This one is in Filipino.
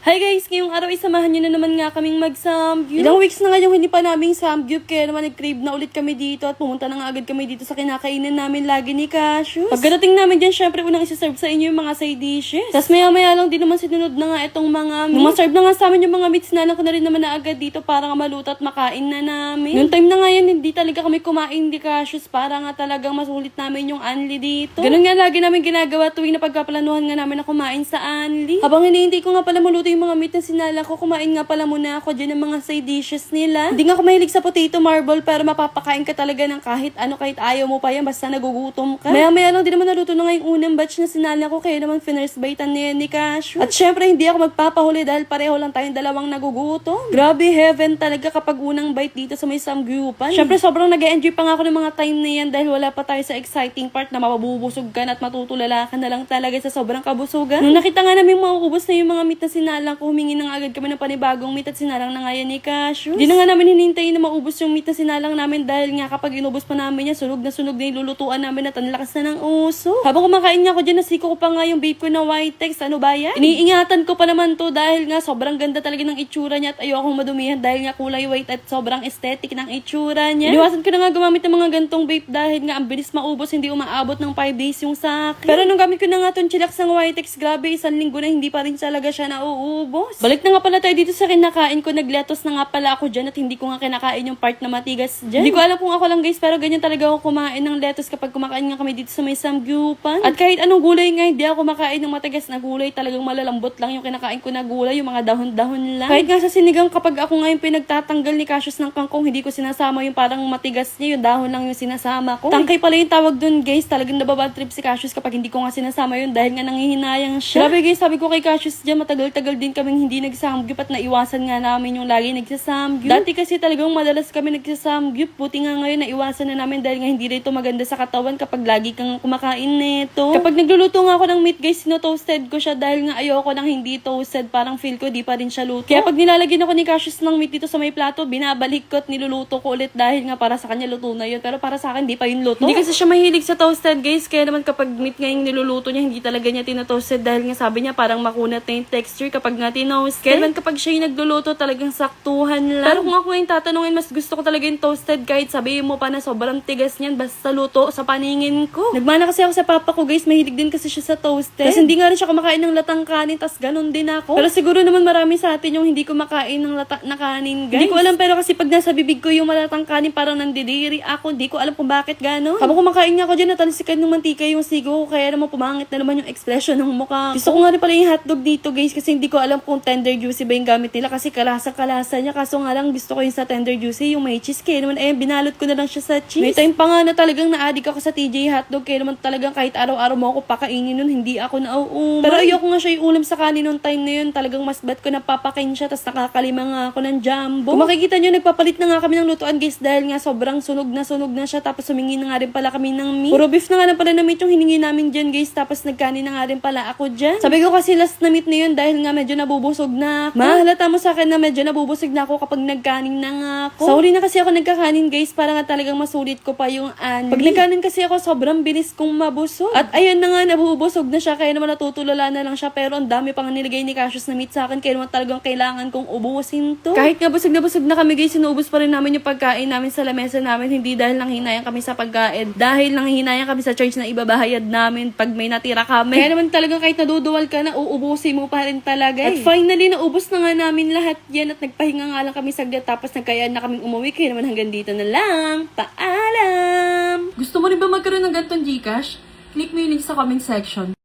Hi guys! Ngayong araw isamahan nyo na naman nga kaming mag-samgyup. Ilang weeks na nga yung hindi pa naming samgyup kaya naman nag-crave na ulit kami dito at pumunta na nga agad kami dito sa kinakainan namin lagi ni Cassius. Pagdating namin dyan, syempre unang isa-serve sa inyo yung mga side dishes. Tapos maya-maya lang din naman sinunod na nga itong mga meat. Nung ma-serve na nga sa amin yung mga meats, sinalang ko na rin naman na agad dito para nga maluto at makain na namin. Noong time na nga yan, hindi talaga kami kumain ni Cassius para nga talagang masulit namin yung Anli dito. Ganun nga lagi namin ginagawa tuwing napagkaplanuhan nga namin na kumain sa Anli. Habang hinihintay ko nga pala maluto yung mga meat na sinala ko, kumain nga pala muna ako dyan ng mga side dishes nila. Hindi nga ako mahilig sa potato marble pero mapapakain ka talaga ng kahit ano, kahit ayaw mo pa yan basta nagugutom ka. Maya-maya lang din naman naluto na nga yung unang batch na sinala ko kaya naman first bitean na yan ni Cassius. At syempre hindi ako magpapahuli dahil pareho lang tayong dalawang nagugutom. Grabe, heaven talaga kapag unang bite dito sa may samgyupan. Syempre sobrang nag-enjoy pa nga ako ng mga time na yan dahil wala pa tayo sa exciting part na mabubusog ka na at matutulala ka na lang talaga sa sobrang kabusugan. Nung nakita nga namin mauubos na yung mga meat na sinalang ko, humingi na nga agad kami ng panibagong meat at sinalang na nga yan ni Cassius. Di na nga namin hinintayin na maubos yung meat na sinalang namin dahil nga kapag inubos pa namin yan, sunog na yung lulutuan namin at ang lakas na ng uso. Habang kumakain nga ako dyan, nasiko ko pa nga yung babe ko na white text. Ano ba yan? Iniingatan ko pa naman to dahil nga sobrang ganda talaga ng itsura niya at ayokong madumihan dahil nga kulay white at sobrang aesthetic ng itsura niya. Iniwasan ko na nga gumamit ng mga gantong vape dahil nga ang bilis maubos, hindi umaabot ng 5 days yung sa akin. Pero nung gamit ko na nga tong chillax ng white text, grabe, 1 linggo na hindi pa rin talaga siya nauubos. Balik na nga pala tayo dito sa kinakain ko. Nagletos na nga pala ako dyan at hindi ko nga kinakain yung part na matigas dyan. Hindi ko alam kung ako lang guys, pero ganyan talaga ako kumain ng lettuce kapag kumakain nga kami dito sa may samgyupan. At kahit anong gulay nga, hindi ako kumakain ng matigas na gulay. Talagang malalambot lang yung kinakain ko na gulay, yung mga dahon-dahon lang. Kahit nga sa sinigang, kapag ako nga yung pinagtatanggal ni Cassius ng kangkong, hindi ko sinasama yung parang matigas niya, yung dahon lang yung sinasama ko. Tangkay pala yung tawag dun guys. Talagang nababad trip si Cassius kapag hindi ko nga sinasama yun dahil nga nanghihinayang siya. Grabe guys, sabi ko kay Cassius dyan, matagal-tagal din kaming hindi nagsamgyup at naiwasan nga namin yung lagi nagsasamgyup. Dati kasi talagang madalas kami nagsasamgyup. Buti nga ngayon naiwasan na namin dahil nga hindi rin ito maganda sa katawan kapag lagi kang kumakain nito. Kapag nagluluto nga ako ng meat guys, sino-toasted ko siya dahil nga ayoko nang hindi toasted. Parang feel ko di pa rin siya luto. Kaya pag nilalagyan ako ni Cassius ng meat dito sa may plato, binabalik ko at niluluto ko ulit dahil nga para sa kanya luto na yun. Pero para sa akin, di pa yun luto. Hindi kasi siya mahilig sa toasted guys. Kaya naman kapag meat nga yung niluluto niya, hindi talaga niya tinatoasted dahil nga sabi niya parang makunat na yung texture kapag nga tinoasted. Kaya naman kapag siya yung nagluluto, talagang saktuhan lang. Pero kung ako yung tatanungin, mas gusto ko talaga yung toasted kahit sabihin mo pa na sobrang tigas niyan basta luto sa paningin ko. Nagmana kasi ako sa papa ko guys, mahilig din kasi siya sa toasted. Kasi hindi nga rin siya kumakain ng latang kanin, tas ganun din ako. Pero siguro naman marami sa atin yung hindi kumakain ng lata na kanin guys. Hindi ko alam pero kasi pag nasa bibig ko yung malatang kanin parang nandidiri ako. Hindi ko alam kung bakit ganun. Habang kumakain nga ako dyan, natalsikan ng mantika yung sigo ko kaya naman pumangit na naman yung expression ng mukha. Gusto ko nga rin pala yung hotdog dito guys kasi hindi ko alam kung tender juicy ba yung gamit nila kasi kalasa-kalasa niya. Kaso nga lang gusto ko yung sa tender juicy, yung may cheese. Kaya naman binalot ko na lang siya sa cheese. May time pa nga na talagang na-addict ako sa TJ hotdog. Kaya naman talagang kahit araw-araw mo ako pakainin nun, hindi ako nauumay. Pero ayoko nga siya yung ulam sa kanin nung time na yun. Talagang mas bet ko na papakain siya tapos nakakalima nga ako ng jumbo. Kung makikita nyo, nagpapalit na nga kami ng lutuan guys dahil nga sobrang sunog na siya. Tapos humingi na nga rin pala kami ng meat. Puro beef na nga pala na meat yung hiningi namin dyan guys. Tapos nagkanin na nga rin pala ako dyan. Sabi ko kasi last na meat na yun dahil nga medyo nabubusog na ako. Mahalata mo sa akin na medyo nabubusog na ako kapag nagkanin na nga ako. Sa huli na kasi ako nagkakanin guys para nga talagang masulit ko pa yung ani. Pag nagkanin kasi ako sobrang bilis kong mabusog. At ayun na nga nabubusog na siya kaya naman natutulala na lang siya pero ang dami pang nilagay ni Cassius na meat sa akin kaya naman talagang kailangan kong ubusin to. Kahit nga busog na kami guys, sinuubos pa rin namin yung pagkain namin sa lamesa namin hindi dahil nanghinayang kami sa pagkain. Dahil nanghinayang kami sa charge na ibabahayad namin pag may natira kami. Kaya naman talagang kahit naduduwal ka na uubusin mo pa rin talaga. At finally naubos na nga namin lahat yan at nagpahinga nga lang kami saglit tapos nagkayaan na kaming umuwi kaya naman hanggang dito na lang. Paalam! Gusto mo rin ba magkaroon ng ganitong Gcash? Click mo yung link sa comment section.